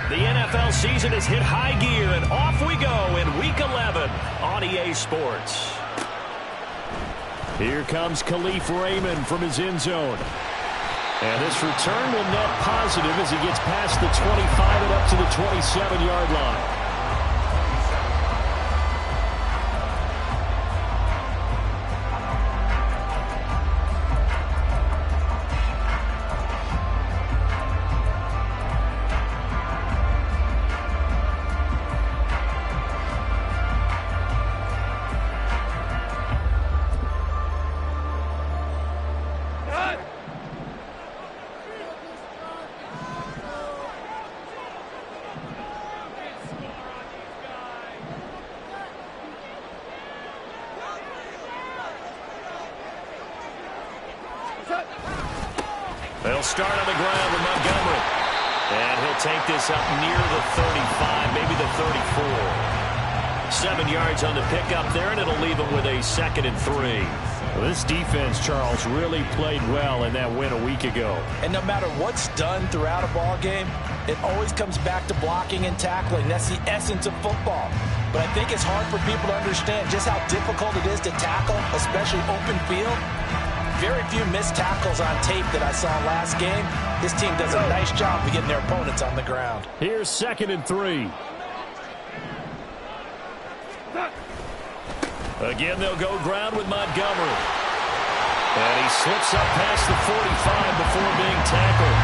The NFL season has hit high gear, and off we go in Week 11 on EA Sports. Here comes Khalif Raymond from his end zone. And this return will net positive as he gets past the 25 and up to the 27-yard line. They'll start on the ground with Montgomery. And he'll take this up near the 35, maybe the 34. 7 yards on the pickup there, and it'll leave him with a 2nd and 3. Well, this defense, Charles, really played well in that win a week ago. And no matter what's done throughout a ball game, it always comes back to blocking and tackling. That's the essence of football. But I think it's hard for people to understand just how difficult it is to tackle, especially open field. Very few missed tackles on tape that I saw last game. This team does a nice job of getting their opponents on the ground. Here's 2nd and 3. Again, they'll go ground with Montgomery. And he slips up past the 45 before being tackled.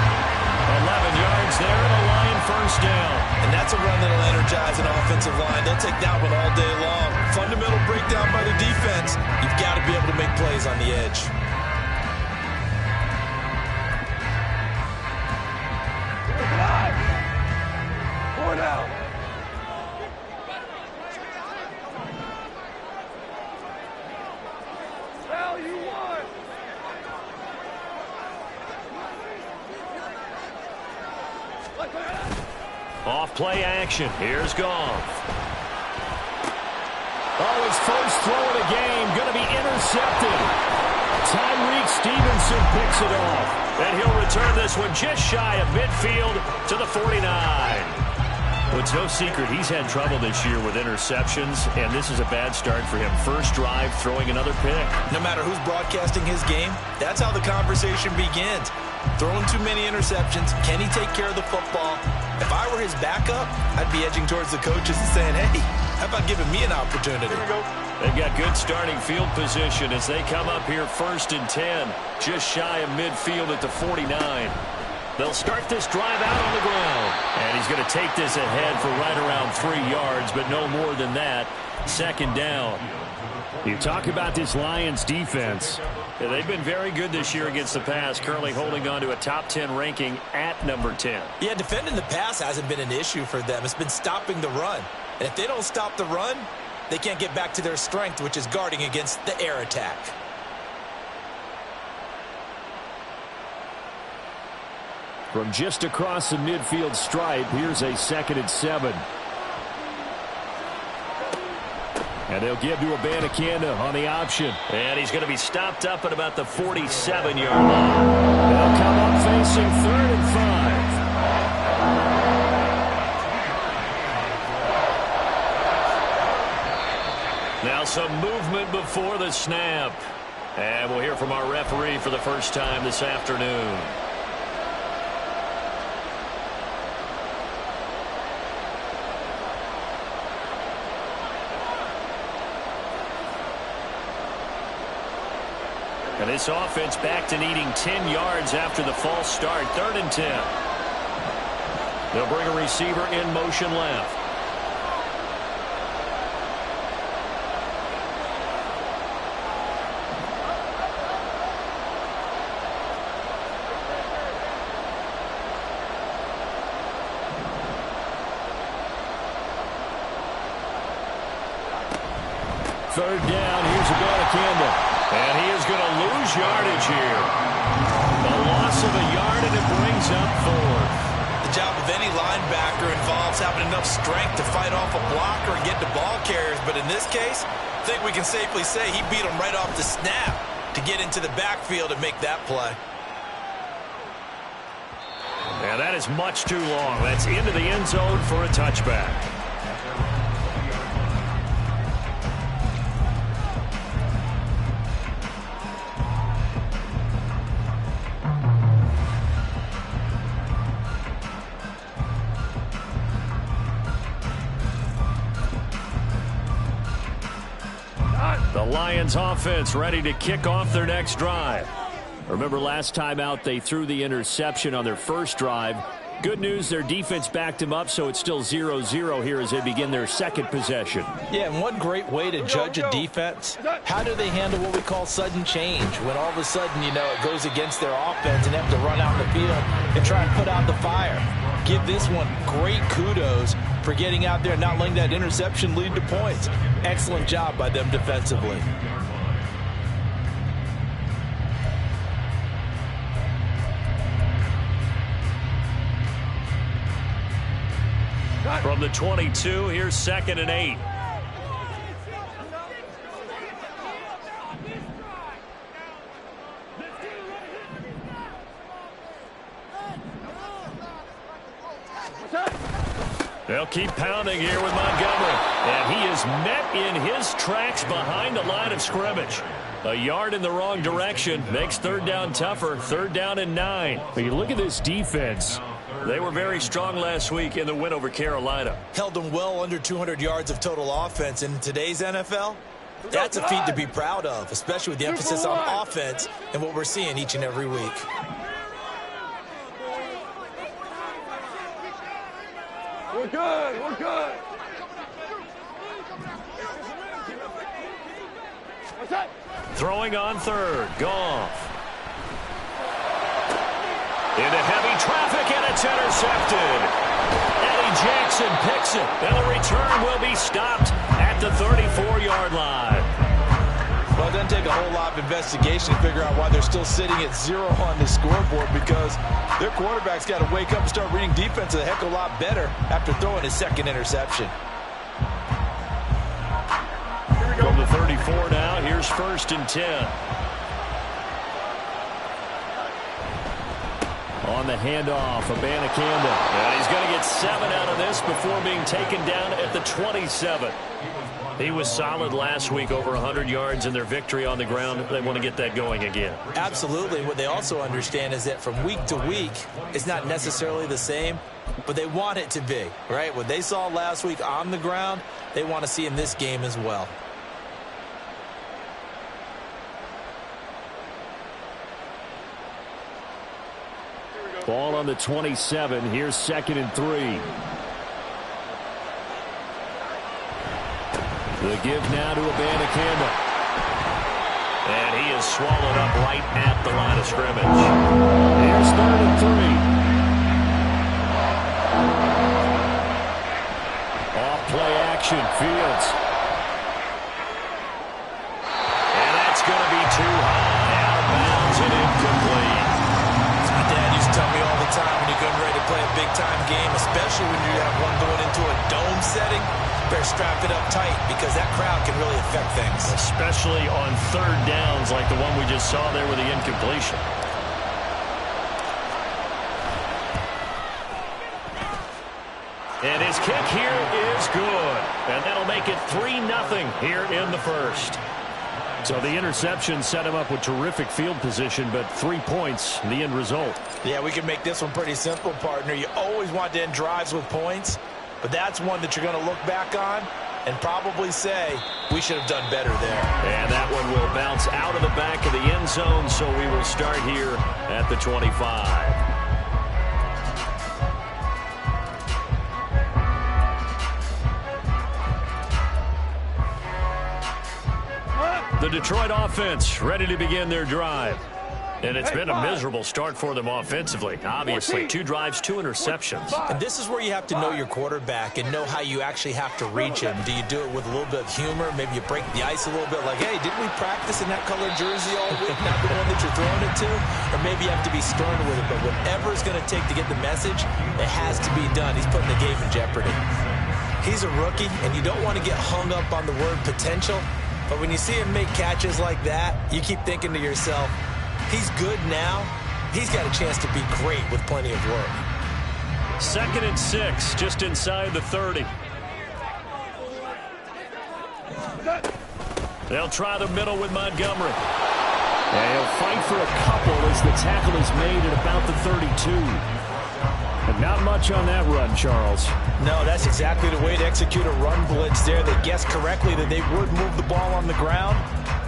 11 yards there and a Lion first down. And that's a run that'll energize an offensive line. They'll take that one all day long. Fundamental breakdown by the defense. You've got to be able to make plays on the edge. Down. Well, you won. Off play action. Here's Goff. Oh, his first throw of the game going to be intercepted. Tyreek Stevenson picks it off. And he'll return this one just shy of midfield to the 49. Well, it's no secret he's had trouble this year with interceptions, and this is a bad start for him. First drive, throwing another pick. No matter who's broadcasting his game, that's how the conversation begins. Throwing too many interceptions, can he take care of the football? If I were his backup, I'd be edging towards the coaches and saying, hey, how about giving me an opportunity? They've got good starting field position as they come up here 1st and 10, just shy of midfield at the 49. They'll start this drive out on the ground. And he's going to take this ahead for right around 3 yards, but no more than that. 2nd down. You talk about this Lions defense. Yeah, they've been very good this year against the pass, currently holding on to a top 10 ranking at number 10. Yeah, defending the pass hasn't been an issue for them. It's been stopping the run. And if they don't stop the run, they can't get back to their strength, which is guarding against the air attack. From just across the midfield stripe, here's a 2nd and 7. And they'll give to Abanikanda on the option. And he's going to be stopped up at about the 47-yard line. They'll come up facing 3rd and 5. Now some movement before the snap. And we'll hear from our referee for the first time this afternoon. And this offense back to needing 10 yards after the false start. 3rd and 10. They'll bring a receiver in motion left. Third down, here's Abanikanda. And he is going to lose yardage here. A loss of a yard, and it brings up 4th. The job of any linebacker involves having enough strength to fight off a blocker and get to ball carriers. But in this case, I think we can safely say he beat him right off the snap to get into the backfield and make that play. And that is is much too long. That's into the end zone for a touchback. The Lions offense ready to kick off their next drive. Remember last time out they threw the interception on their first drive. Good news, their defense backed him up, so it's still 0-0 here as they begin their second possession. Yeah, and one great way to judge a defense, how do they handle what we call sudden change? When all of a sudden, you know, it goes against their offense and they have to run out in the field and try and put out the fire. Give this one great kudos for getting out there and not letting that interception lead to points. Excellent job by them defensively. From the 22, here's 2nd and 8. They'll keep pounding here with Montgomery. And he is met in his tracks behind the line of scrimmage. A yard in the wrong direction makes third down tougher. 3rd down and 9. When you look at this defense, they were very strong last week in the win over Carolina. Held them well under 200 yards of total offense. In today's NFL, that's a feat to be proud of, especially with the emphasis on offense and what we're seeing each and every week. We're good. We're good. What's that? Throwing on 3rd. Goff. Into heavy traffic, and it's intercepted. Eddie Jackson picks it, and the return will be stopped at the 34-yard line. Well, it doesn't take a whole lot of investigation to figure out why they're still sitting at 0 on the scoreboard, because their quarterback's got to wake up and start reading defense a heck of a lot better after throwing his 2nd interception. From the 34 now, here's 1st and 10. On the handoff, Abanikanda. And he's going to get 7 out of this before being taken down at the 27. He was solid last week, over 100 yards in their victory on the ground. They want to get that going again. Absolutely. What they also understand is that from week to week, it's not necessarily the same, but they want it to be, right? What they saw last week on the ground, they want to see in this game as well. Ball on the 27. Here's 2nd and 3. The give now to Abanikanda. And he is swallowed up right at the line of scrimmage. Here's 3rd and 3. Off play action. Fields. And that's going to be too high. Out of bounds and incomplete. My dad used to tell me all the time, when you're getting ready to play a big-time game, especially when you have one going into a dome setting, better strap it up tight, because that crowd can really affect things. Especially on 3rd downs like the one we just saw there with the incompletion. And his kick here is good. And that'll make it 3-0 here in the 1st. So the interception set him up with terrific field position, but 3 points, the end result. Yeah, we can make this one pretty simple, partner. You always want to end drives with points, but that's one that you're going to look back on and probably say, we should have done better there. And that one will bounce out of the back of the end zone, so we will start here at the 25. The Detroit offense ready to begin their drive. And it's been a miserable start for them offensively. Obviously, 2 drives, 2 interceptions. And this is where you have to know your quarterback and know how you actually have to reach him. Do you do it with a little bit of humor? Maybe you break the ice a little bit, like, hey, didn't we practice in that colored jersey all week, not the one that you're throwing it to? Or maybe you have to be stern with it. But whatever it's going to take to get the message, it has to be done. He's putting the game in jeopardy. He's a rookie, and you don't want to get hung up on the word potential. But when you see him make catches like that, you keep thinking to yourself, he's good now. He's got a chance to be great with plenty of work. 2nd and 6, just inside the 30. They'll try the middle with Montgomery. And he'll fight for a couple as the tackle is made at about the 32. And not much on that run, Charles. No, that's exactly the way to execute a run blitz there. They guessed correctly that they would move the ball on the ground,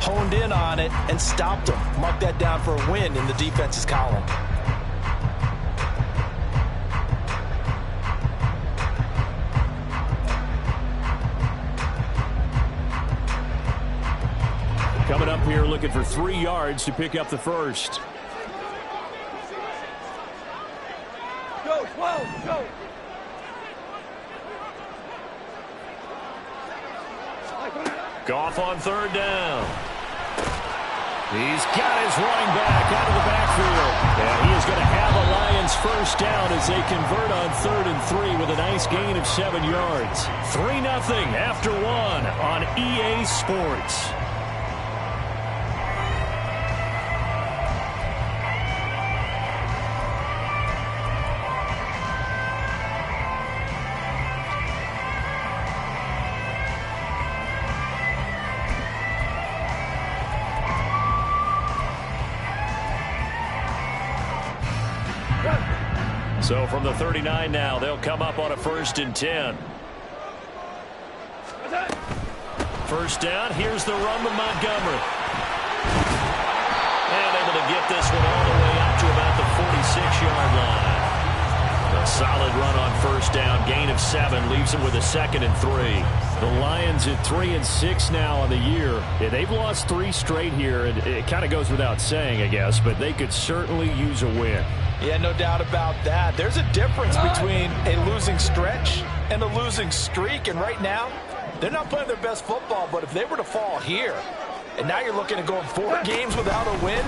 honed in on it, and stopped them. Mark that down for a win in the defense's column. Coming up here looking for 3 yards to pick up the first. Go, 12, go. Goff on 3rd down. He's got his running back out of the backfield. And he is going to have a Lions first down as they convert on 3rd and 3 with a nice gain of 7 yards. 3-0 after 1 on EA Sports. So from the 39 now, they'll come up on a 1st and 10. First down, here's the run with Montgomery. And able to get this one all the way up to about the 46-yard line. A solid run on 1st down, gain of 7, leaves them with a 2nd and 3. The Lions at 3-6 now on the year. Yeah, they've lost 3 straight here. It kind of goes without saying, I guess, but they could certainly use a win. Yeah, no doubt about that. There's a difference between a losing stretch and a losing streak. And right now, they're not playing their best football. But if they were to fall here, and now you're looking at going 4 games without a win,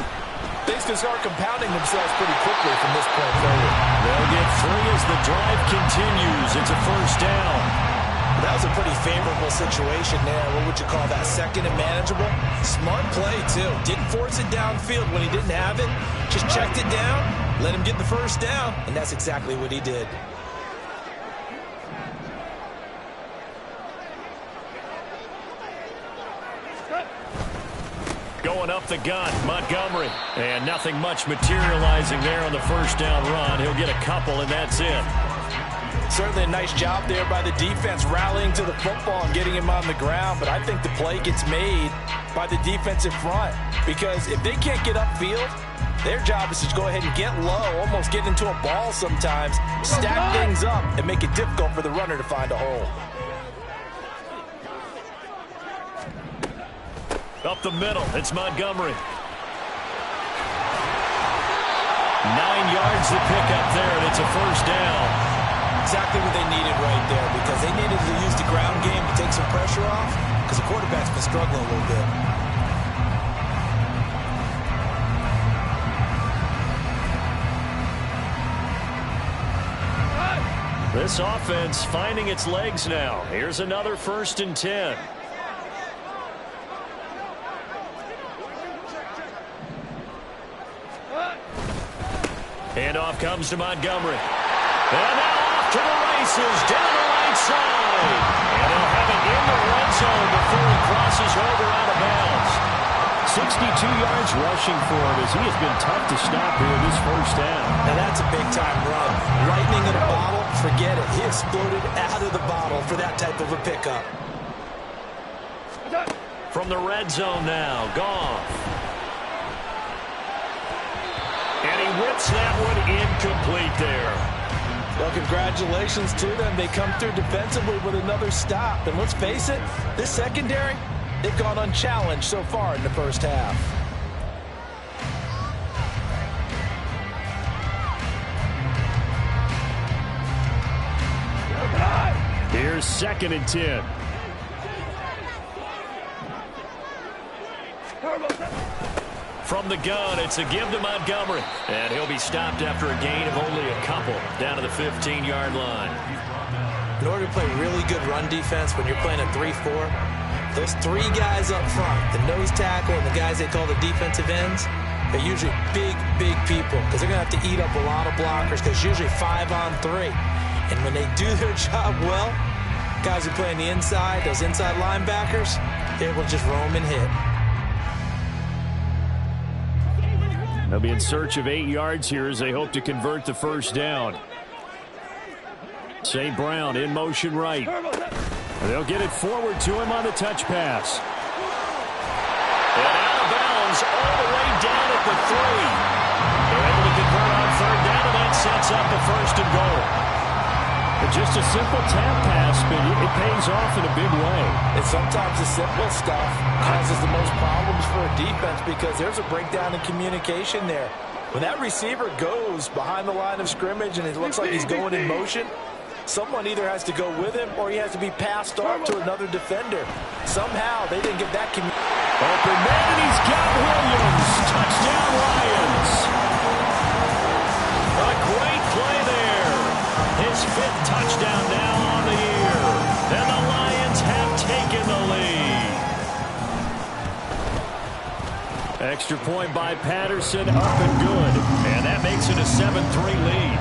things can start compounding themselves pretty quickly from this point forward. They'll get 3 as the drive continues. It's a 1st down. That was a pretty favorable situation there. What would you call that? 2nd and manageable? Smart play, too. Didn't force it downfield when he didn't have it. Just checked it down, let him get the 1st down, and that's exactly what he did. Going up the gun, Montgomery. And nothing much materializing there on the 1st down run. He'll get a couple, and that's it. Certainly a nice job there by the defense rallying to the football and getting him on the ground, but I think the play gets made by the defensive front because if they can't get upfield, their job is to go ahead and get low, almost get into a ball sometimes, stack things up, and make it difficult for the runner to find a hole. Up the middle, it's Montgomery. 9 yards to pick up there, and it's a 1st down. Exactly what they needed right there because they needed to use the ground game to take some pressure off because the quarterback's been struggling a little bit. This offense finding its legs now. Here's another 1st and 10. Handoff comes to Montgomery. And now off to the races, down the right side. And they'll have it in the red zone before he crosses over out of bounds. 62 yards rushing for him as he has been tough to stop here this 1st down. Now that's a big-time run. Lightning in a bottle, forget it. He exploded out of the bottle for that type of a pickup. From the red zone now, Goff. And he whips that one incomplete there. Well, congratulations to them. They come through defensively with another stop. And let's face it, this secondary, they've gone unchallenged so far in the 1st half. Here's 2nd and 10. From the gun, it's a give to Montgomery. And he'll be stopped after a gain of only a couple down to the 15-yard line. In order to play really good run defense when you're playing a 3-4, those 3 guys up front, the nose tackle and the guys they call the defensive ends, are usually big people because they're going to have to eat up a lot of blockers because usually 5-on-3. And when they do their job well, guys who play on the inside, those inside linebackers, they're able to just roam and hit. They'll be in search of 8 yards here as they hope to convert the first down. St. Brown in motion right. They'll get it forward to him on the touch pass. And out of bounds all the way down at the 3. They're able to convert on third down, and that sets up the first and goal. Just a simple tap pass, but it pays off in a big way. And sometimes the simple stuff causes the most problems for a defense because there's a breakdown in communication there. When that receiver goes behind the line of scrimmage and it looks like he's going in motion, someone either has to go with him or he has to be passed off to another defender. Somehow they didn't get that open man, and he's got Williams. Touchdown, Lions. A great play there. His 5th touchdown now on the year. And the Lions have taken the lead. Extra point by Patterson, up and good. And that makes it a 7-3 lead.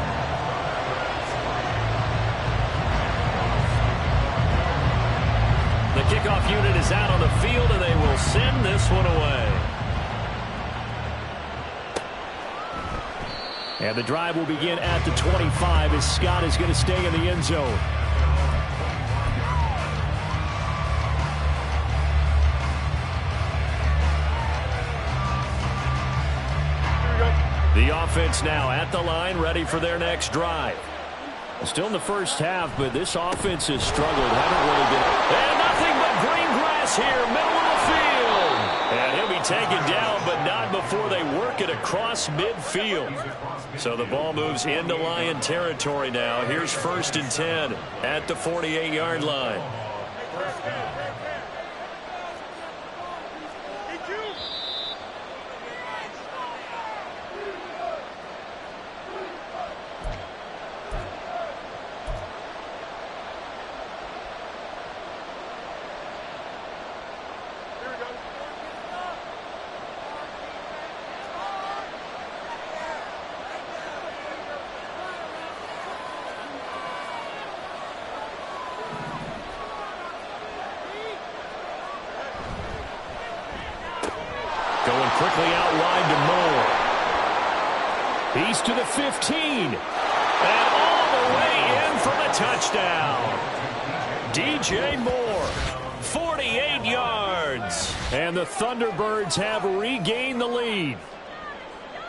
The kickoff unit is out on the field, and they will send this one away. And the drive will begin at the 25 as Scott is going to stay in the end zone. The offense now at the line, ready for their next drive. Still in the first half, but this offense has struggled. Haven't really been. And nothing but green grass here, middle of the field. And he'll be taken down, but not before they work it across midfield. So the ball moves into Lion territory now. Here's 1st and 10 at the 48-yard line. Going quickly out wide to Moore. He's to the 15. And all the way in for the touchdown. DJ Moore, 48 yards. And the Thunderbirds have regained the lead.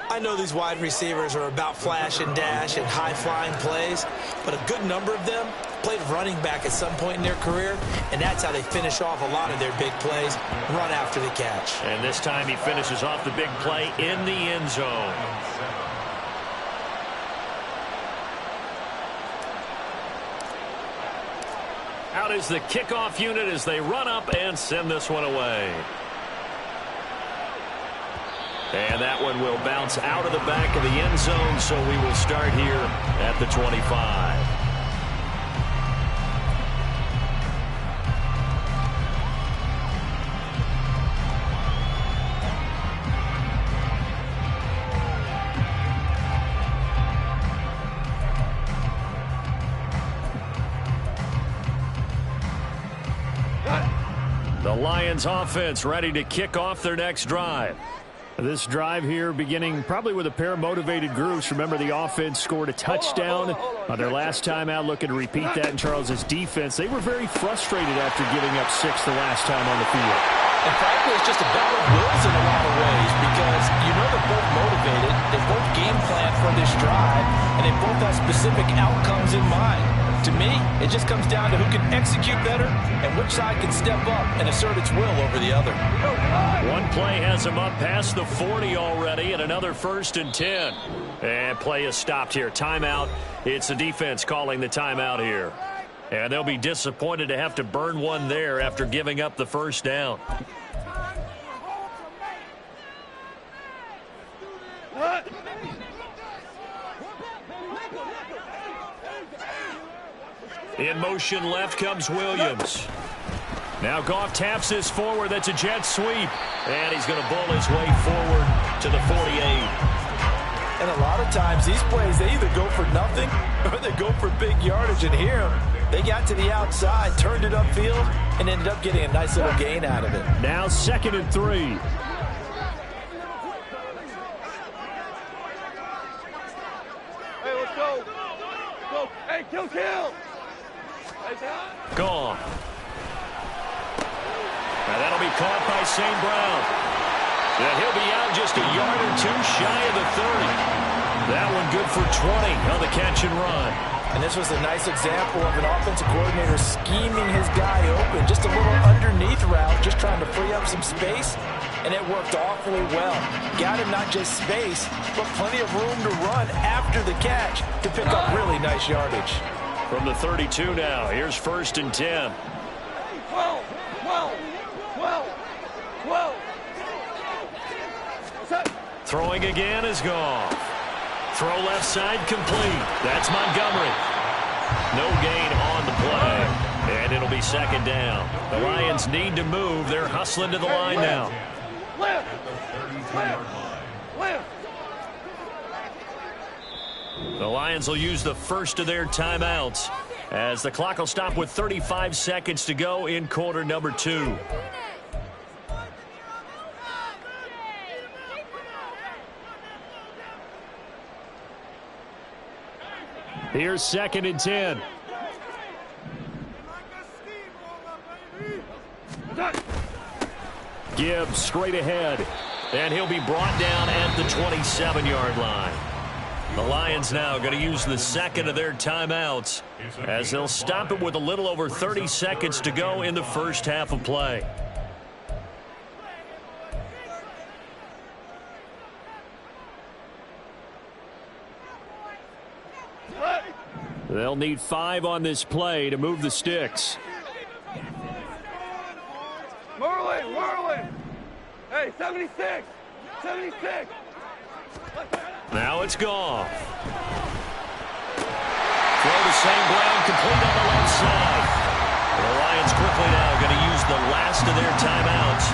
I know these wide receivers are about flash and dash and high-flying plays, but a good number of them played running back at some point in their career, and that's how they finish off a lot of their big plays, run after the catch. And this time he finishes off the big play in the end zone. Out is the kickoff unit as they run up and send this one away. And that one will bounce out of the back of the end zone, so we will start here at the 25. The Lions offense ready to kick off their next drive. This drive here beginning probably with a pair of motivated groups. Remember, the offense scored a touchdown on their last time out, looking to repeat that in Charles's defense. They were very frustrated after giving up 6 the last time on the field. And frankly, it's just a battle of wills in a lot of ways because you know they're both motivated, they both game plan for this drive, and they both have specific outcomes in mind. To me, it just comes down to who can execute better and which side can step up and assert its will over the other. One play has him up past the 40 already, and another 1st and 10. And play is stopped here. Timeout. It's the defense calling the timeout here. And they'll be disappointed to have to burn one there after giving up the first down. In motion left comes Williams. Now Goff taps this forward. That's a jet sweep. And he's going to bull his way forward to the 48. And a lot of times these plays, they either go for nothing or they go for big yardage. And here, they got to the outside, turned it upfield, and ended up getting a nice little gain out of it. Now 2nd and 3. Hey, let's go. Go. Hey, kill. Gone. Now that'll be caught by St. Brown. And he'll be out just a yard or two shy of the 30. That one good for 20 on the catch and run. And this was a nice example of an offensive coordinator scheming his guy open. Just a little underneath route, just trying to free up some space. And it worked awfully well. Got him not just space, but plenty of room to run after the catch to pick up really nice yardage. From the 32 now, here's 1st and 10. 12. Throwing again is Goff. Throw left side complete. That's Montgomery. No gain on the play. And it'll be 2nd down. The Lions need to move. They're hustling to the line now. Left. The Lions will use the first of their timeouts as the clock will stop with 35 seconds to go in quarter number 2. Here's 2nd and 10. Gibbs straight ahead. And he'll be brought down at the 27-yard line. The Lions now going to use the 2nd of their timeouts as they'll stop it with a little over 30 seconds to go in the first half of play. They'll need 5 on this play to move the sticks. Merlin. Hey, 76. Now it's Goff. Throw to St. Brown, complete on the left side. The Lions quickly now going to use the last of their timeouts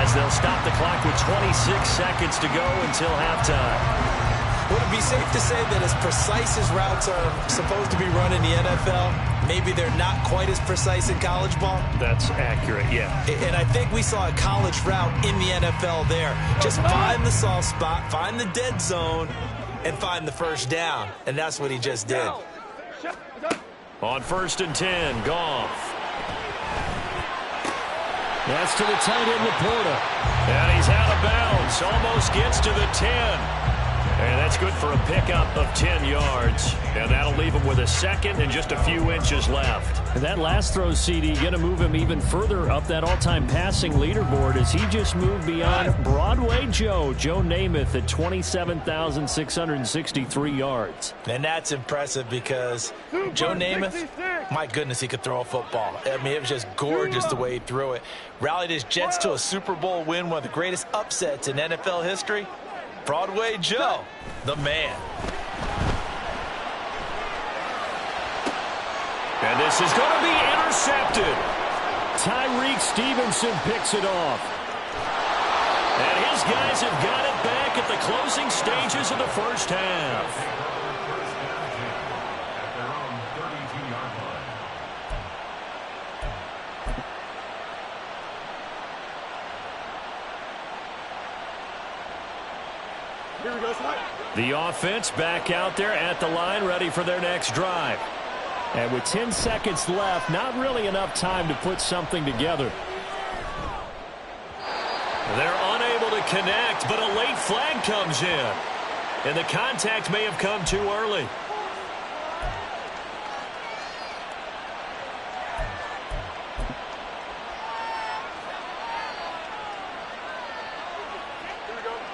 as they'll stop the clock with 26 seconds to go until halftime. Would it be safe to say that as precise as routes are supposed to be run in the NFL, maybe they're not quite as precise in college ball? That's accurate, yeah. And I think we saw a college route in the NFL there. Just find the soft spot, find the dead zone, and find the first down. And that's what he just did. On 1st and 10, Goff. That's to the tight end, Laporta. And he's out of bounds. Almost gets to the 10. And that's good for a pickup of 10 yards. And that'll leave him with a 2nd and just a few inches left. And that last throw, CD, going to move him even further up that all-time passing leaderboard as he just moved beyond Broadway Joe Namath at 27,663 yards. And that's impressive because Joe Namath, my goodness, he could throw a football. I mean, it was just gorgeous the way he threw it. Rallied his Jets to a Super Bowl win, one of the greatest upsets in NFL history. Broadway Joe, the man. And this is going to be intercepted. Tyreek Stevenson picks it off. And his guys have got it back at the closing stages of the first half. The offense back out there at the line, ready for their next drive. And with 10 seconds left, not really enough time to put something together. They're unable to connect, but a late flag comes in. And the contact may have come too early.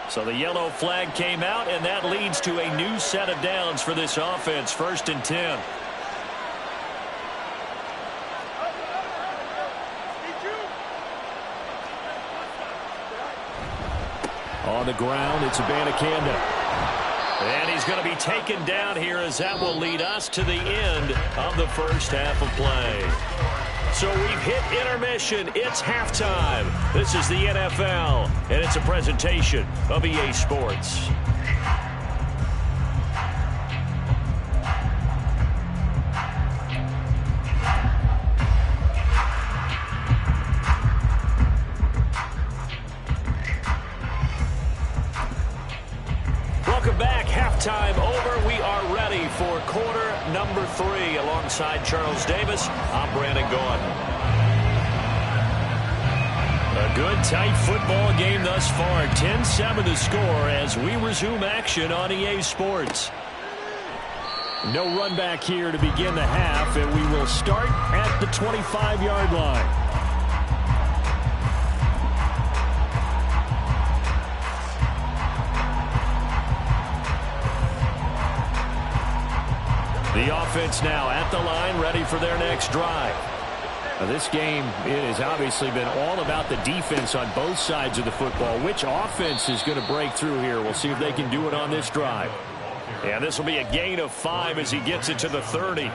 So the yellow flag came out, and that leads to a new set of downs for this offense. 1st and 10. On the ground, it's Abanikanda. And he's going to be taken down here as that will lead us to the end of the first half of play. So we've hit intermission. It's halftime. This is the NFL, and it's a presentation of EA Sports. Welcome back. Halftime over. We are ready for quarter number 3. Alongside Charles Davis, I'm Brandon Gaudin. A good, tight football game thus far. 10-7 to score as we resume action on EA Sports. No run back here to begin the half, and we will start at the 25-yard line. The offense now at the line, ready for their next drive. Now, this game has obviously been all about the defense on both sides of the football. Which offense is going to break through here? We'll see if they can do it on this drive. And this will be a gain of 5 as he gets it to the 30.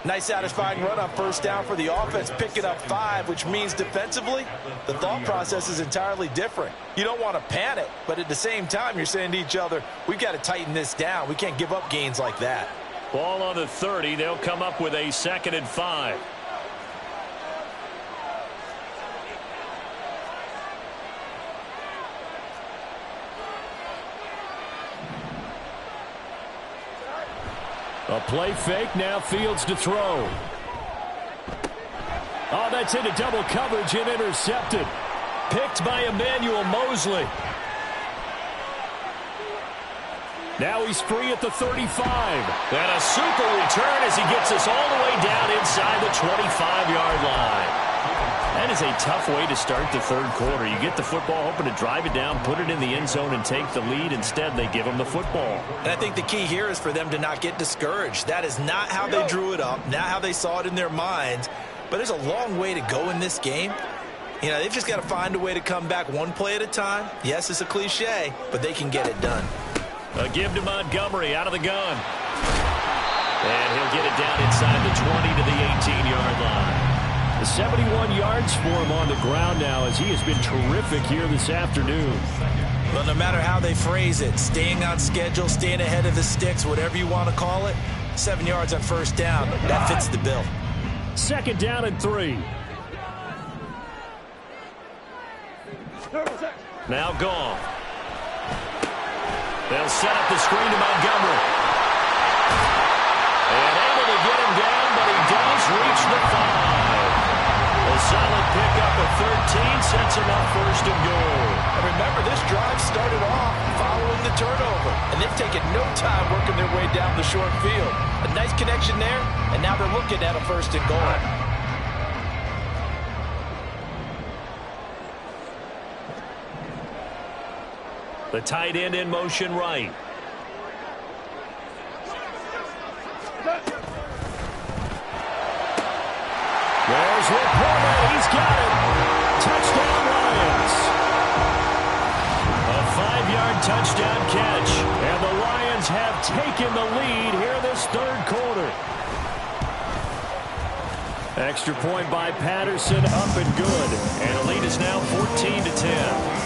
Nice satisfying run on first down for the offense, picking up 5, which means defensively, the thought process is entirely different. You don't want to panic, but at the same time, you're saying to each other, we've got to tighten this down. We can't give up gains like that. Ball on the 30. They'll come up with a 2nd and 5. A play fake. Now Fields to throw. Oh, that's into double coverage and intercepted. Picked by Emmanuel Mosley. Now he's free at the 35. And a super return as he gets us all the way down inside the 25-yard line. That is a tough way to start the third quarter. You get the football, hoping to drive it down, put it in the end zone, and take the lead. Instead, they give him the football. And I think the key here is for them to not get discouraged. That is not how they drew it up, not how they saw it in their minds. But there's a long way to go in this game. You know, they've just got to find a way to come back one play at a time. Yes, it's a cliche, but they can get it done. A give to Montgomery out of the gun. And he'll get it down inside the 20 to the 18-yard line. 71 yards for him on the ground now as he has been terrific here this afternoon. Well, no matter how they phrase it, staying on schedule, staying ahead of the sticks, whatever you want to call it, 7 yards on first down, that fits the bill. 2nd down and 3. Now gone. They'll set up the screen to Montgomery. And able to get him down, but he does reach the 5. A solid pickup of 13 sets him up 1st and goal. And remember, this drive started off following the turnover, and they've taken no time working their way down the short field. A nice connection there, and now they're looking at a 1st and goal. The tight end in motion right. There's Laporta. He's got it. Touchdown Lions. A 5-yard touchdown catch. And the Lions have taken the lead here this third quarter. Extra point by Patterson, up and good. And the lead is now 14-10.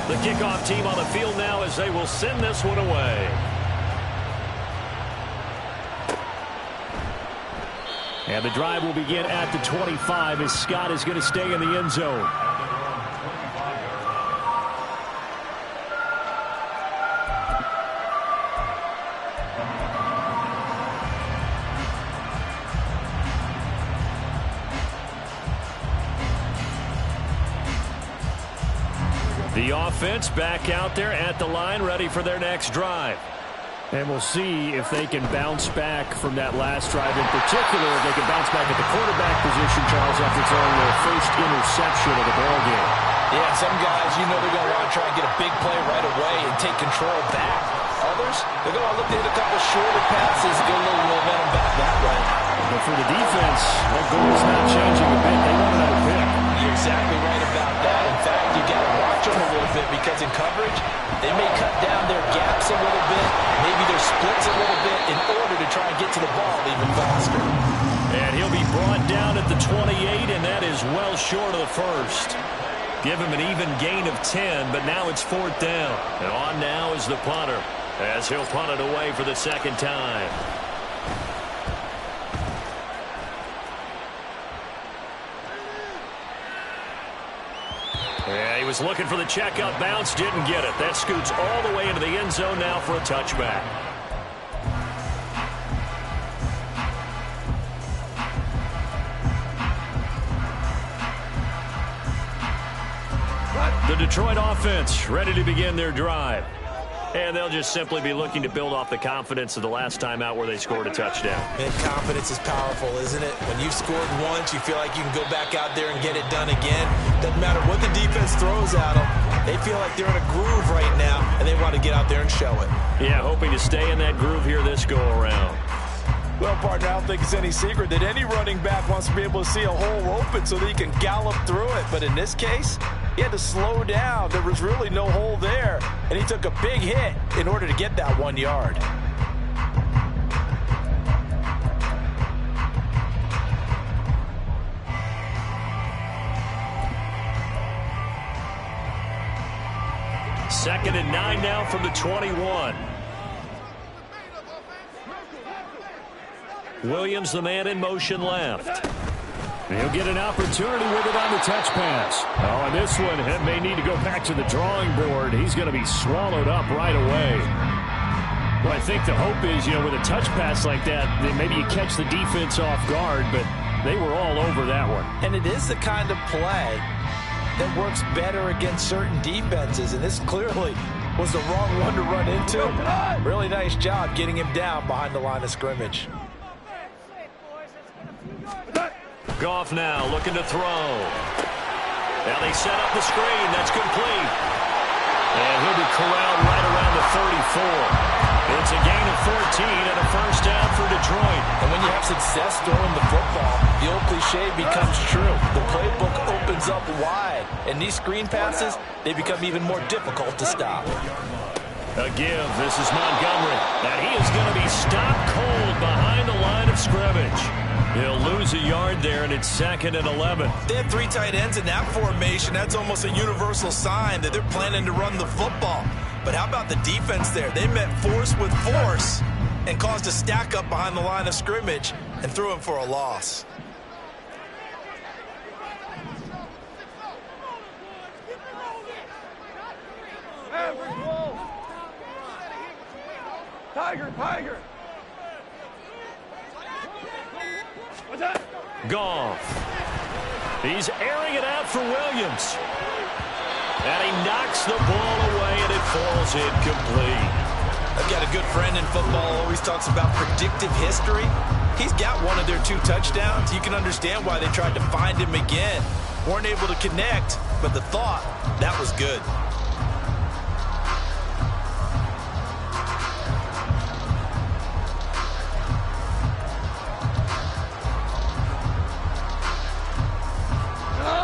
The kickoff team on the field now as they will send this one away. And the drive will begin at the 25 as Scott is going to stay in the end zone. The offense back out there at the line, ready for their next drive. And we'll see if they can bounce back from that last drive. In particular, if they can bounce back at the quarterback position, Charles, after throwing their first interception of the ballgame. Yeah, some guys, you know they're going to want to try and get a big play right away and take control back. Others, they're going to look to hit a couple shorter passes, get a little momentum back that way. But for the defense, that goal is not changing a bit. They want another pick. You're exactly right about that. In fact, you got to watch them a little bit because in coverage, they may cut down a little bit, maybe their splits a little bit in order to try and get to the ball even faster. And he'll be brought down at the 28, and that is well short of the first. Give him an even gain of 10, but now it's 4th down. And on now is the punter, as he'll punt it away for the second time. Yeah, he was looking for the checkup bounce, didn't get it. That scoots all the way into the end zone now for a touchback. The Detroit offense ready to begin their drive. And they'll just simply be looking to build off the confidence of the last time out where they scored a touchdown. And confidence is powerful, isn't it? When you've scored once, you feel like you can go back out there and get it done again. Doesn't matter what the defense throws at them. They feel like they're in a groove right now, and they want to get out there and show it. Yeah, hoping to stay in that groove here this go-around. Well, partner, I don't think it's any secret that any running back wants to be able to see a hole open so that he can gallop through it. But in this case, he had to slow down. There was really no hole there, and he took a big hit in order to get that 1 yard. Second and 9 now from the 21. Williams, the man in motion left. He'll get an opportunity with it on the touch pass. Oh, and this one may need to go back to the drawing board. He's going to be swallowed up right away. Well, I think the hope is, with a touch pass like that, then maybe you catch the defense off guard, but they were all over that one. And it is the kind of play that works better against certain defenses, and this clearly was the wrong one to run into. Really nice job getting him down behind the line of scrimmage. Goff now looking to throw. Now they set up the screen. That's complete. And he'll be corralled right around the 34. It's a gain of 14 and a first down for Detroit. And when you have success throwing the football, the old cliche becomes true. The playbook opens up wide. And these screen passes, they become even more difficult to stop. A give. This is Montgomery. And he is going to be stopped cold behind the line of scrimmage. He'll lose a yard there, and it's 2nd and 11. They have 3 tight ends in that formation. That's almost a universal sign that they're planning to run the football. But how about the defense there? They met force with force and caused a stack up behind the line of scrimmage and threw him for a loss. Tiger, Tiger. What's that? Goff. He's airing it out for Williams. And he knocks the ball away, and it falls incomplete. I've got a good friend in football, always talks about predictive history. He's got one of their 2 touchdowns. You can understand why they tried to find him again. Weren't able to connect, but the thought, that was good.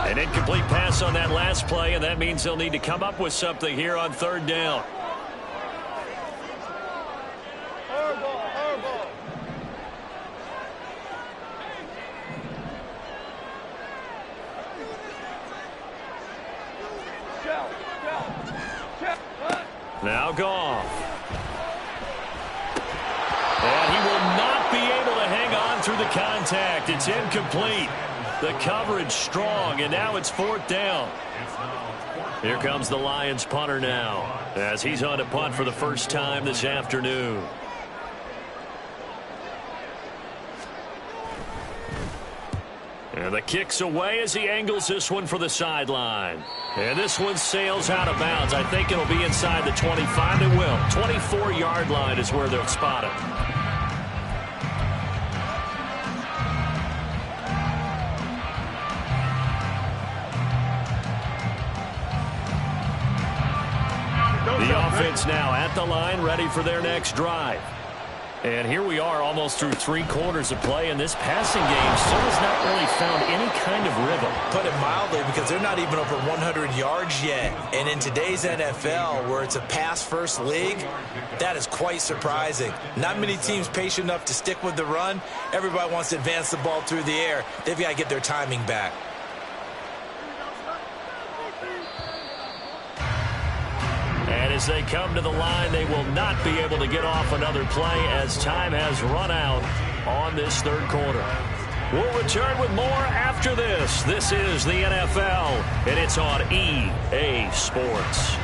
An incomplete pass on that last play, and that means they'll need to come up with something here on 3rd down. Now Goff. And he will not be able to hang on through the contact. It's incomplete. The coverage strong, and now it's 4th down. Here comes the Lions punter now, as he's on to punt for the first time this afternoon. And the kick's away as he angles this one for the sideline. And this one sails out of bounds. I think it'll be inside the 25. It will. 24-yard line is where they'll spot it. The offense now at the line, ready for their next drive. And here we are almost through 3 quarters of play, and this passing game still has not really found any kind of rhythm. Put it mildly, because they're not even over 100 yards yet. And in today's NFL, where it's a pass-first league, that is quite surprising. Not many teams patient enough to stick with the run. Everybody wants to advance the ball through the air. They've got to get their timing back. And as they come to the line, they will not be able to get off another play as time has run out on this 3rd quarter. We'll return with more after this. This is the NFL, and it's on EA Sports.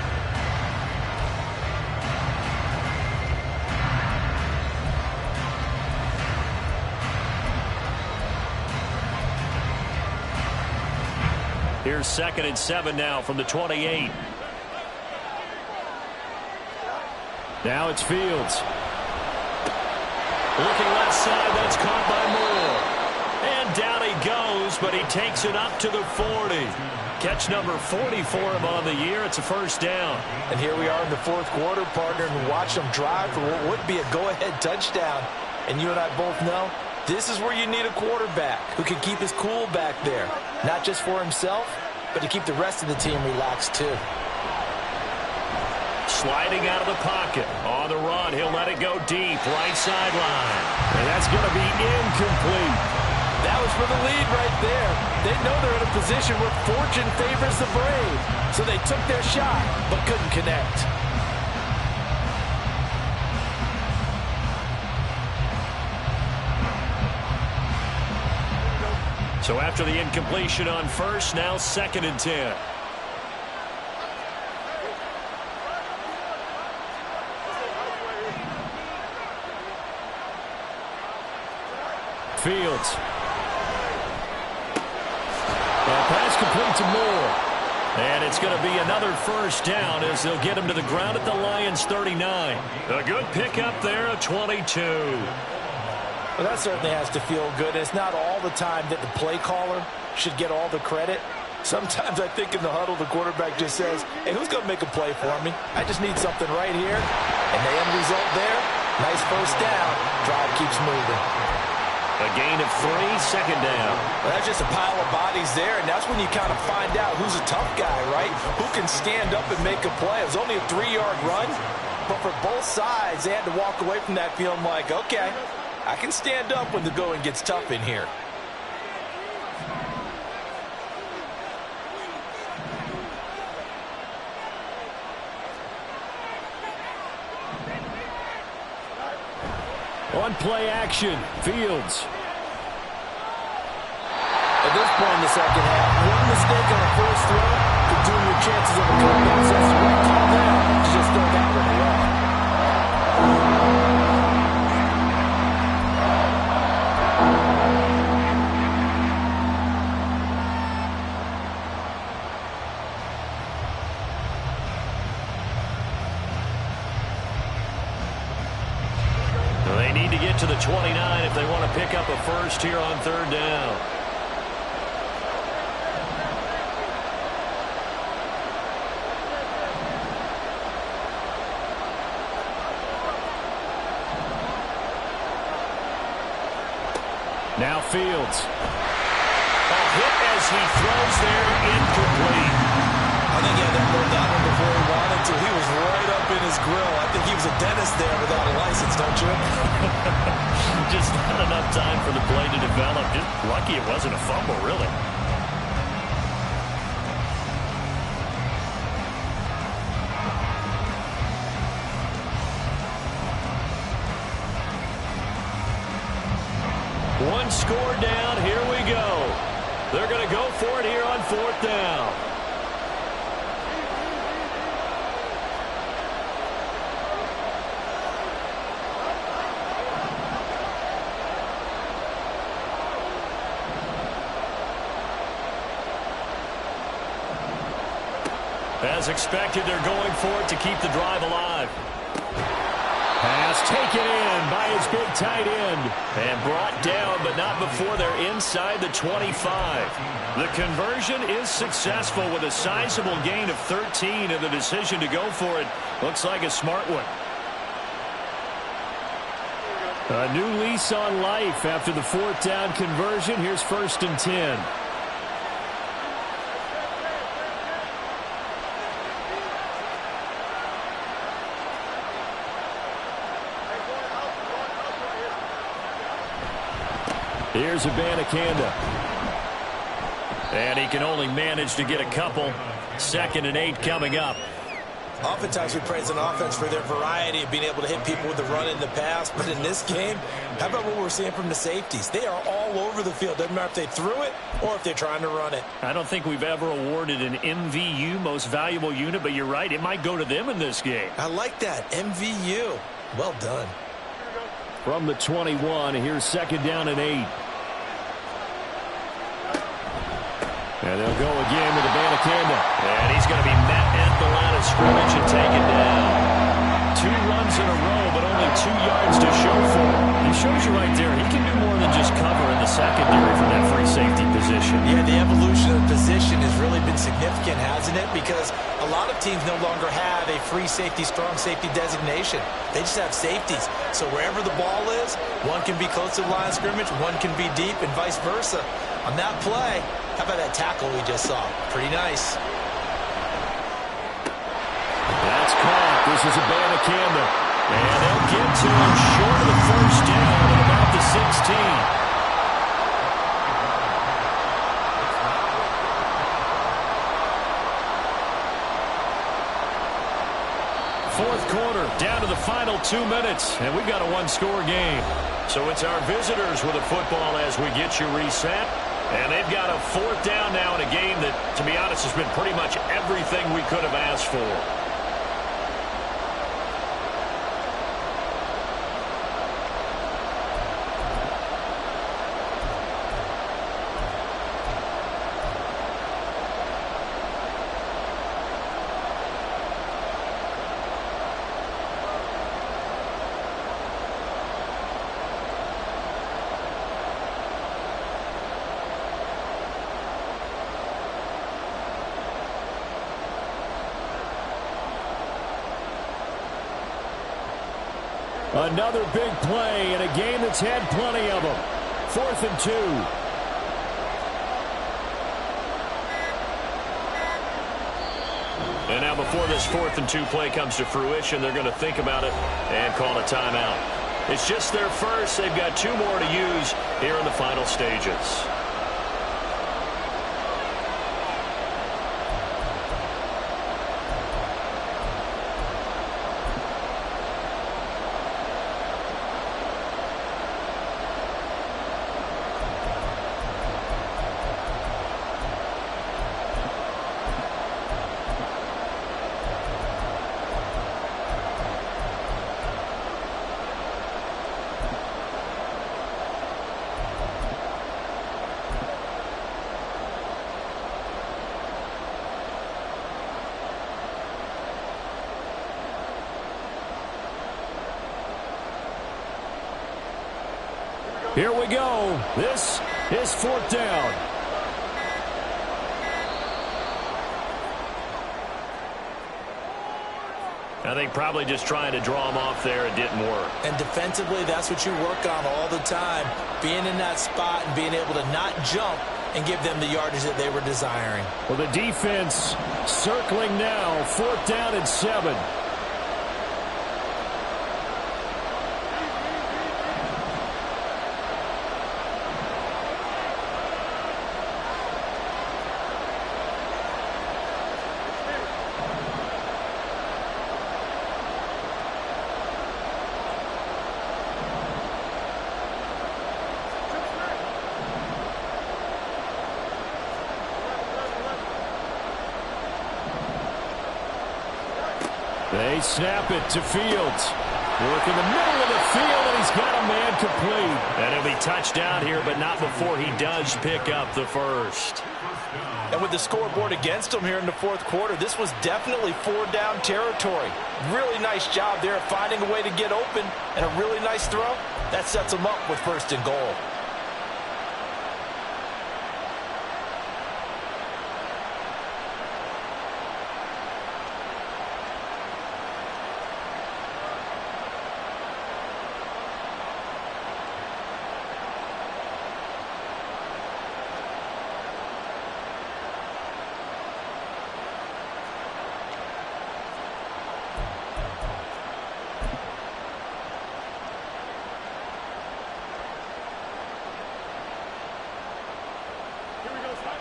Here's 2nd and 7 now from the 28. Now it's Fields. Looking left side, that's caught by Moore. And down he goes, but he takes it up to the 40. Catch number 40 for him on the year. It's a 1st down. And here we are in the 4th quarter, partner, and watch them drive for what would be a go-ahead touchdown. And you and I both know this is where you need a quarterback who can keep his cool back there. Not just for himself, but to keep the rest of the team relaxed too. Sliding out of the pocket. On the run, he'll let it go deep. Right sideline. And that's going to be incomplete. That was for the lead right there. They know they're in a position where fortune favors the brave. So they took their shot, but couldn't connect. So after the incompletion on 1st, now 2nd and 10. Fields. And pass complete to Moore. And it's going to be another 1st down as they'll get him to the ground at the Lions' 39. A good pickup there, a 22. Well, that certainly has to feel good. It's not all the time that the play caller should get all the credit. Sometimes I think in the huddle, the quarterback just says, hey, who's going to make a play for me? I just need something right here. And the end result there, nice 1st down. Drive keeps moving. A gain of 3, 2nd down. Well, that's just a pile of bodies there, and that's when you kind of find out who's a tough guy, right? Who can stand up and make a play. It was only a 3-yard run, but for both sides, they had to walk away from that feeling like, okay, I can stand up when the going gets tough in here. On play action, Fields. At this point in the 2nd half, one mistake on a 1st throw could doom your chances of a comeback. So it's the right call there to just throw that one away. They need to get to the 29 if they want to pick up a 1st here on 3rd down. Now Fields. A hit as he throws there, incomplete. I think he had that ball down before he wanted to. He was right up in his grill. I think he was a dentist there without a license, don't you? Just not enough time for the play to develop. Just lucky it wasn't a fumble, really. One score down. Here we go. They're going to go for it here on 4th down. As expected, they're going for it to keep the drive alive. Pass taken in by his big tight end. And brought down, but not before they're inside the 25. The conversion is successful with a sizable gain of 13, and the decision to go for it looks like a smart one. A new lease on life after the 4th down conversion. Here's 1st and 10. Here's Abanikanda. And he can only manage to get a couple. 2nd and 8 coming up. Oftentimes we praise an offense for their variety of being able to hit people with the run in the pass. But in this game, how about what we're seeing from the safeties? They are all over the field. Doesn't matter if they threw it or if they're trying to run it. I don't think we've ever awarded an MVU, most valuable unit, but you're right. It might go to them in this game. I like that. MVU. Well done. From the 21, here's 2nd down and 8. And they'll go again with Abanikanda. And he's going to be met at the line of scrimmage and taken down. 2 runs in a row, but only 2 yards to show for it. He shows you right there, he can do more than just cover in the secondary from that free safety position. Yeah, the evolution of the position has really been significant, hasn't it? Because a lot of teams no longer have a free safety, strong safety designation. They just have safeties. So wherever the ball is, one can be close to the line of scrimmage, one can be deep, and vice versa. On that play, how about that tackle we just saw? Pretty nice. That's caught. This is Abanikanda. And they'll get to him short of the 1st down at about the 16. 4th quarter, down to the final 2 minutes, and we've got a 1-score game. So it's our visitors with the football as we get you reset. And they've got a 4th down now in a game that, to be honest, has been pretty much everything we could have asked for. Another big play in a game that's had plenty of them. 4th and 2. And now before this 4th and 2 play comes to fruition, they're going to think about it and call a timeout. It's just their first. They've got 2 more to use here in the final stages. Here we go. This is 4th down. I think probably just trying to draw him off there. It didn't work. And defensively, that's what you work on all the time. Being in that spot and being able to not jump and give them the yardage that they were desiring. Well, the defense circling now. 4th down and 7. They snap it to Fields. Work in the middle of the field, and he's got a man complete. And he'll be touchdown here, but not before he does pick up the first. And with the scoreboard against him here in the 4th quarter, this was definitely 4-down territory. Really nice job there of finding a way to get open, and a really nice throw. That sets him up with 1st and goal.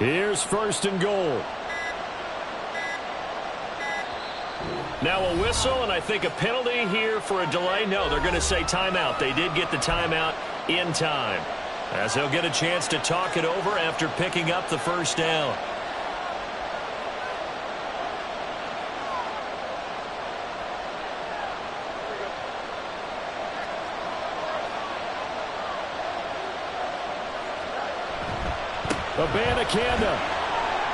Here's first and goal. Now a whistle, and I think a penalty here for a delay. No, they're going to say timeout. They did get the timeout in time, as they'll get a chance to talk it over after picking up the first down. Beardown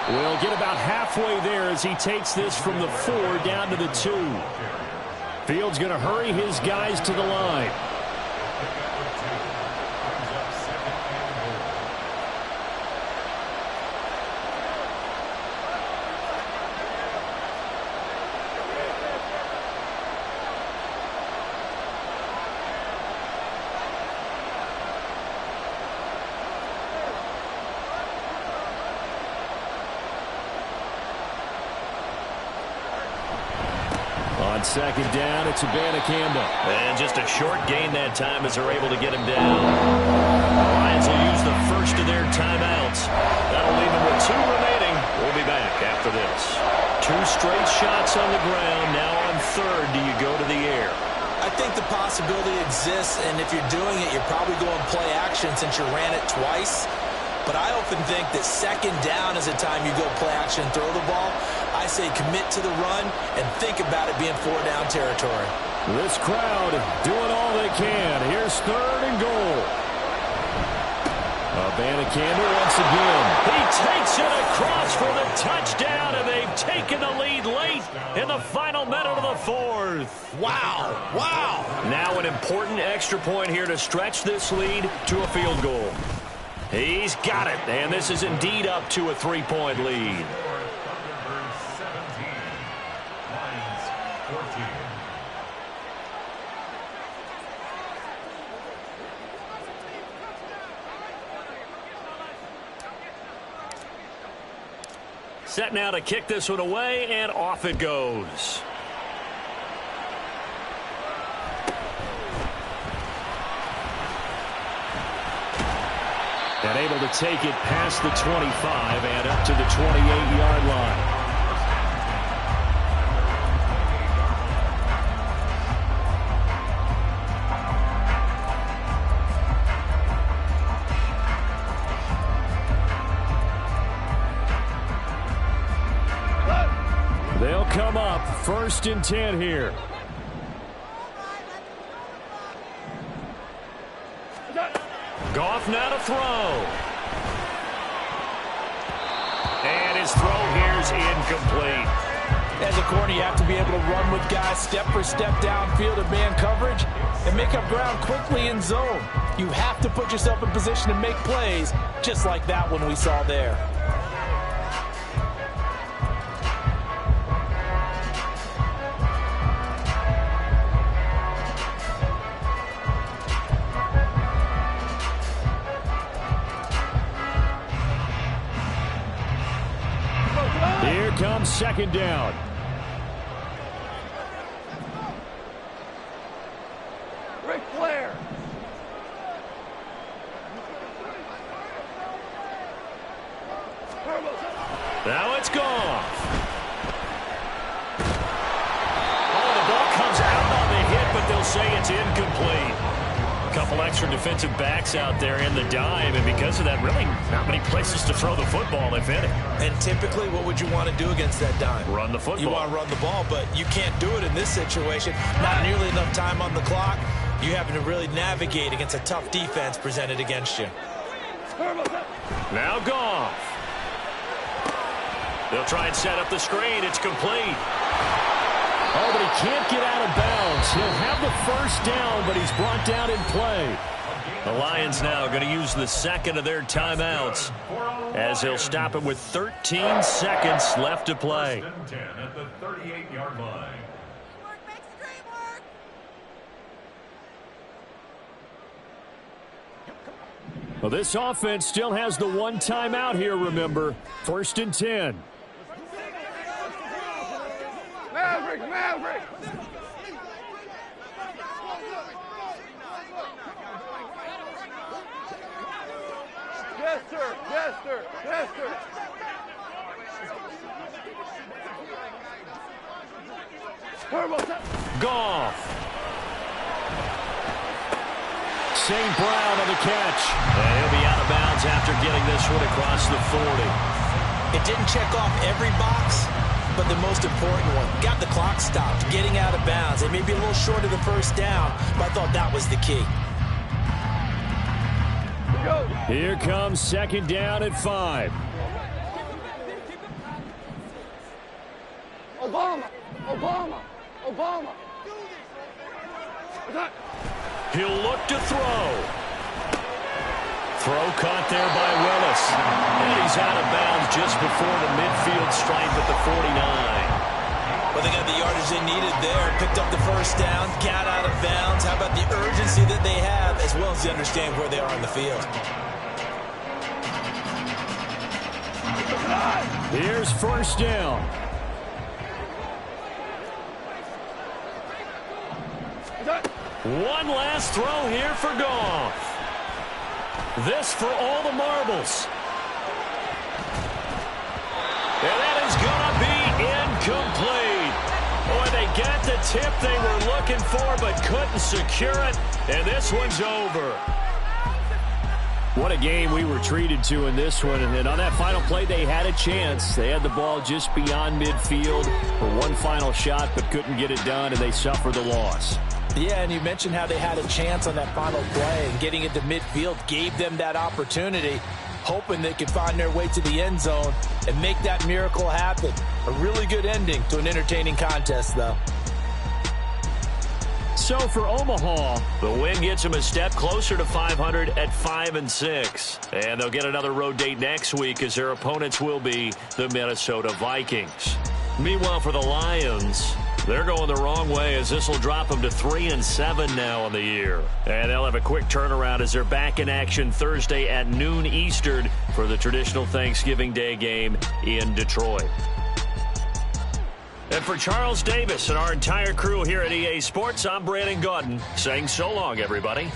will get about halfway there as he takes this from the 4 down to the 2. Field's going to hurry his guys to the line. On second down, it's Beardown. And just a short gain that time as they're able to get him down. The Lions will use the first of their timeouts. That'll leave them with 2 remaining. We'll be back after this. 2 straight shots on the ground. Now on third, do you go to the air? I think the possibility exists, and if you're doing it, you're probably going play action since you ran it twice. But I often think that second down is a time you go play action and throw the ball. I say commit to the run and think about it being 4-down territory. This crowd doing all they can. Here's third and goal. Beardown once again. He takes it across for the touchdown, and they've taken the lead late in the final minute of the 4th. Wow, wow. Now an important extra point here to stretch this lead to a field goal. He's got it, and this is indeed up to a 3-point lead. Set now to kick this one away, and off it goes. And able to take it past the 25 and up to the 28-yard line. They'll come up 1st and 10 here. Goff now to throw. And his throw here's incomplete. As a corner, you have to be able to run with guys step for step downfield in man coverage and make up ground quickly in zone. You have to put yourself in position to make plays, just like that one we saw there. Here comes second down. Ric Flair. Now it's Goff. Oh, the ball comes out on the hit, but they'll say it's incomplete. A couple extra defensive backs out there in the dime, and because of that, really not many places to throw the football, if any. And typically, what would you want to do against that dime? Run the football. You want to run the ball, but you can't do it in this situation. Not nearly enough time on the clock. You having to really navigate against a tough defense presented against you. Now Goff. They'll try and set up the screen. It's complete. Oh, but he can't get out of bounds. He'll have the first down, but he's brought down in play. The Lions now going to use the second of their timeouts as they'll stop it with 13 seconds left to play. First and 10 at the 38-yard line. Well, this offense still has the 1 timeout here, remember. 1st and 10. Maverick! Yes, sir. Yes, sir. Yes, sir. Turbo set. Goff. St. Brown on the catch. And he'll be out of bounds after getting this one across the 40. It didn't check off every box, but the most important one. Got the clock stopped, getting out of bounds. It may be a little short of the first down, but I thought that was the key. Here comes second down at 5. Obama. He'll look to throw. Throw caught there by Willis. And he's out of bounds just before the midfield stripe at the 49. Well, they got the yardage they needed there. Picked up the first down, got out of bounds. How about the urgency that they have, as well as they understand where they are on the field. Here's first down. One last throw here for Goff. This for all the marbles. And that is going to be incomplete. Boy, they got the tip they were looking for but couldn't secure it. And this one's over. What a game we were treated to in this one. And on that final play, they had a chance. They had the ball just beyond midfield for one final shot but couldn't get it done, and they suffer the loss. Yeah, and you mentioned how they had a chance on that final play, and getting into midfield gave them that opportunity, hoping they could find their way to the end zone and make that miracle happen. A really good ending to an entertaining contest, though. So for Omaha, the win gets them a step closer to 500 at 5-6. And they'll get another road date next week as their opponents will be the Minnesota Vikings. Meanwhile, for the Lions, they're going the wrong way as this will drop them to 3-7 now on the year. And they'll have a quick turnaround as they're back in action Thursday at noon Eastern for the traditional Thanksgiving Day game in Detroit. And for Charles Davis and our entire crew here at EA Sports, I'm Brandon Gaudin saying so long, everybody.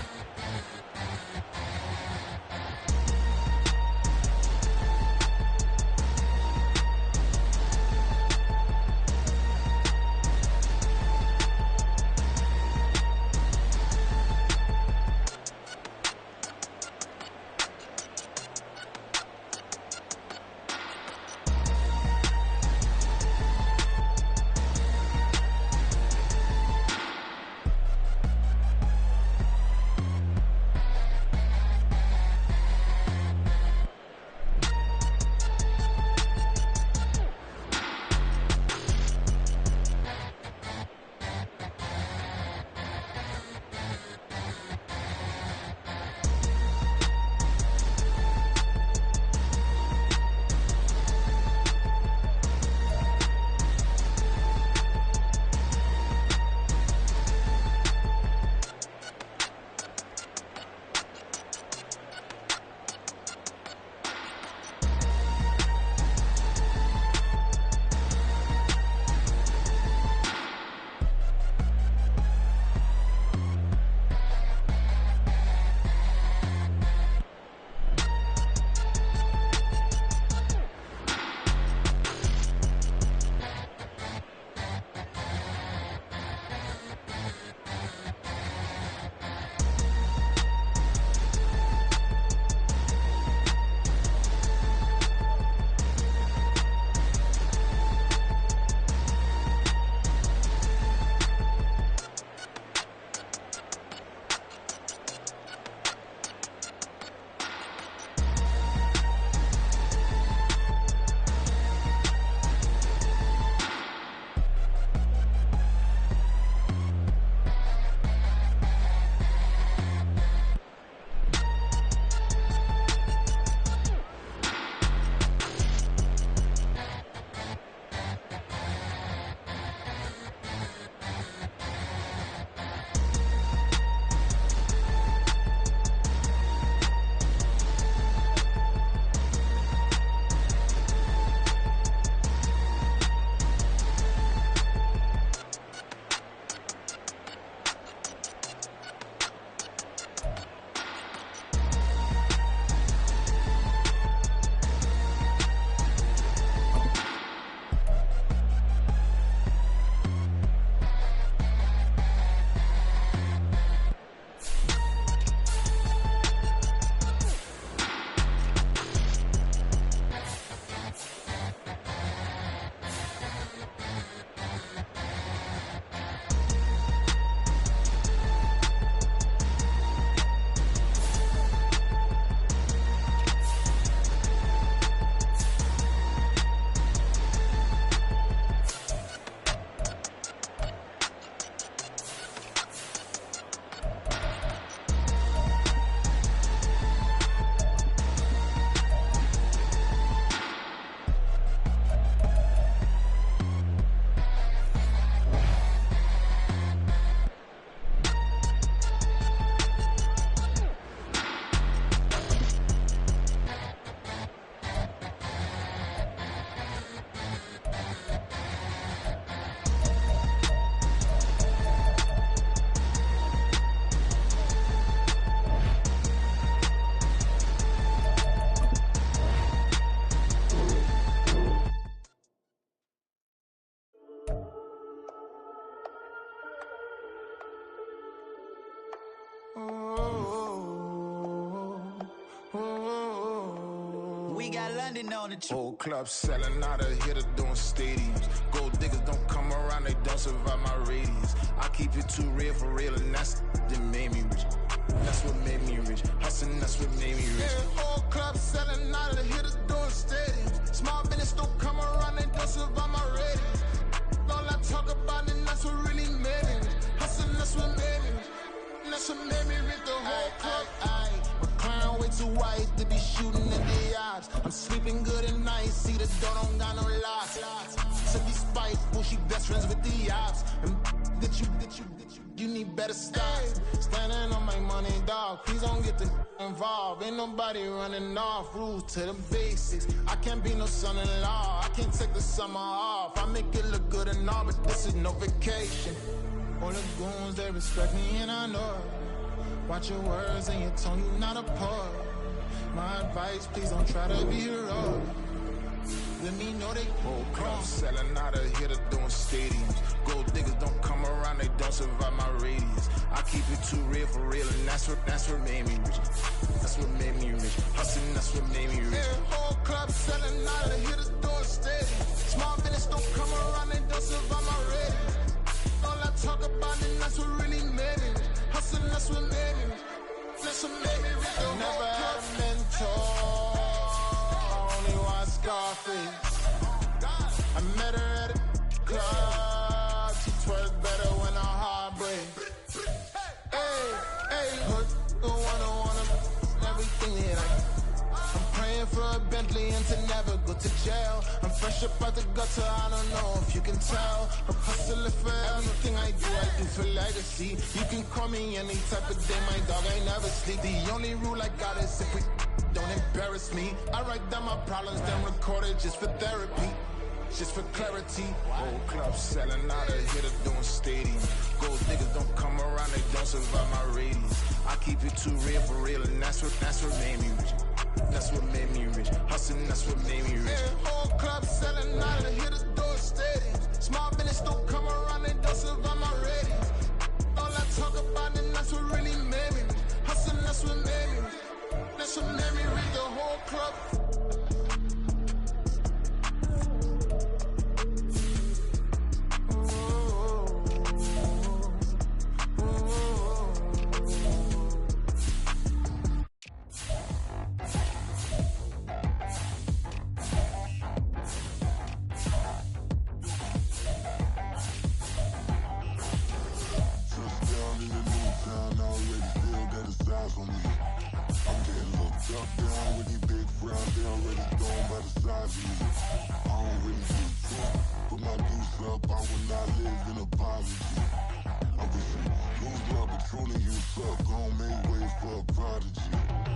We got London on the trip. Whole club selling out of here to doing stadiums. Gold diggers don't come around, they don't survive my radius. I keep it too real for real, and that's that made me rich. That's what made me rich. Hustling, that's what made me rich. Yeah, whole club selling out of here to doing stadiums. Small business don't come around, they don't survive my radius. All I talk about, and that's what really made me rich. Hustling, that's what made me rich. That's what made me rich. The whole club. My crown way too white to be shooting in the eyes. I'm sleeping good at night, see the door don't got no locks. To be spiteful, she best friends with the ops. And you need better stop. Standing on my money, dog. Please don't get involved. Ain't nobody running off. Rules to the basics. I can't be no son-in-law. I can't take the summer off. I make it look good and all, but this is no vacation. All the goons, they respect me and I know it. Watch your words and your tone, you not a poet. My advice, please don't try to be heroic. Let me know they whole club selling out of here to doing stadiums. Gold diggers don't come around, they don't survive my radius. I keep it too real for real, and that's what made me rich. That's what made me rich. Hustling, that's what made me rich. Yeah, whole club selling out of here to doing stadiums. Small business don't come around, they don't survive my radius. All I talk about, and that's what really made me rich. Hustling, that's what made me rich. That's what made me rich. Never had a mentor. Scarface. I met her at a club. She twerk better when her heart breaks. Hey, her wanna everything that I'm praying for a Bentley and to never go to jail. I'm fresh up out the gutter, I don't know if you can tell. I'm hustling for everything I do for legacy. You can call me any type of day, my dog ain't never sleep. The only rule I got is if we don't embarrass me. I write down my problems, then record it just for therapy, just for clarity. Whole club selling out of here to doing stadiums. Gold diggers don't come around, they don't survive my radius. I keep it too real for real, and that's what made me rich. That's what made me rich. Hustling, that's what made me rich. Yeah, whole club selling out of here to doing stadiums. Small business don't come around, they don't survive my radius. All I talk about, and that's what really made me rich. Hustling, that's what made me rich. That's what made me read the whole club.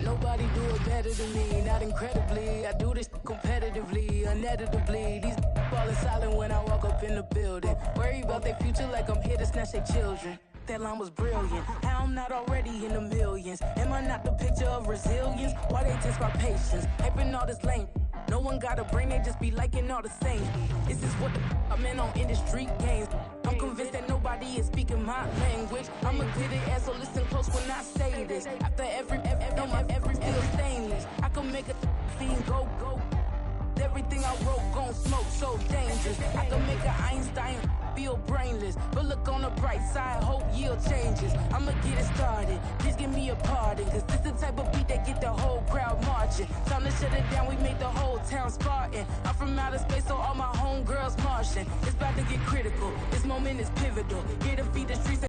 Nobody do it better than me, not incredibly. I do this competitively, uneditably. These falling silent when I walk up in the building. Worry about their future like I'm here to snatch their children. That line was brilliant. How I'm not already in the millions? Am I not the picture of resilience? Why they test my patience? Hyping all this lame. No one got a brain, they just be liking all the same. This is what the I'm in on industry games. I'm convinced that nobody is speaking my language. I'm a good ass, so listen close when I say this. After every feel stainless. I can make a scene go. Everything I wrote gon' smoke, so dangerous. I can make an Einstein feel brainless. But look on the bright side, hope yield changes. I'ma get it started, please give me a pardon. Cause this the type of beat that get the whole crowd marching. Time to shut it down, we made the whole town Spartan. I'm from outer space, so all my homegirls Martian. It's about to get critical, this moment is pivotal. Here to feed the streets.